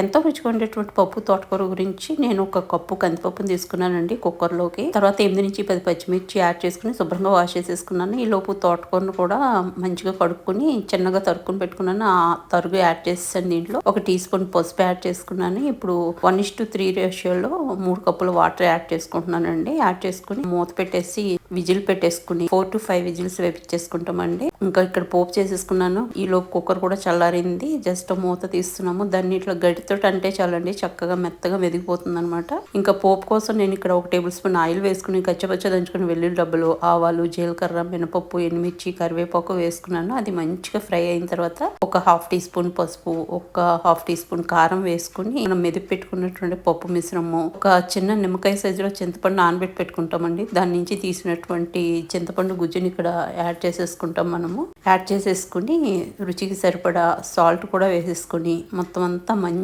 ఎంతో రుచిగా ఉండేటువంటి పప్పు తోటకూర గురించి నేను ఒక కప్పు కందిపప్పును తీసుకున్నానండి కుక్కర్లోకి. తర్వాత 8-10 పచ్చిమిర్చి యాడ్ చేసుకుని శుభ్రంగా వాష్ చేసేసుకున్నాను. ఈ లోపు తోటకూరను కూడా మంచిగా కడుక్కొని చిన్నగా తరుక్కుని పెట్టుకున్నాను. ఆ తరుగు యాడ్ చేసేసాను దీంట్లో. 1 టీ స్పూన్ పసుపు యాడ్ చేసుకున్నాను. ఇప్పుడు 1:3 రేషియోలో 3 కప్పుల వాటర్ యాడ్ చేసుకుంటున్నానండి. యాడ్ చేసుకుని మూత పెట్టేసి విజిల్ పెట్టేసుకుని 4 to 5 విజిల్స్ వేపించేసుకుంటామండి. ఇంకా ఇక్కడ పోపు చేసేసుకున్నాను. ఈ లోపు కుక్కర్ కూడా చల్లారింది. జస్ట్ మూత తీస్తున్నాము. దాన్ని ఇట్లా గడితో అంటే చాలండి చక్కగా మెత్తగా మెదిగిపోతుంది అనమాట. ఇంకా పోపు కోసం నేను ఇక్కడ 1 టేబుల్ స్పూన్ ఆయిల్ వేసుకుని కచ్చపచ్చ దంచుకుని వెల్లుల్లి డబ్బులు, ఆవాలు, జీలకర్ర, మినపప్పు, ఎండుమిర్చి, కరివేపాకు వేసుకున్నాను. అది మంచిగా ఫ్రై అయిన తర్వాత ఒక 1/2 టీ స్పూన్ పసుపు, ఒక 1/2 టీ స్పూన్ కారం వేసుకుని మనం మెదిపి పెట్టుకున్నటువంటి పప్పు మిశ్రమం, ఒక చిన్న నిమ్మకాయ సైజులో చింతపండు నానబెట్టి పెట్టుకుంటామండి. దాని నుంచి తీసినటువంటి చింతపండు గుజ్జుని ఇక్కడ యాడ్ చేసేసుకుంటాం మనము. యాడ్ చేసేసుకుని రుచికి సరిపడా సాల్ట్ కూడా వేసేసుకుని మొత్తం అంతా మంచి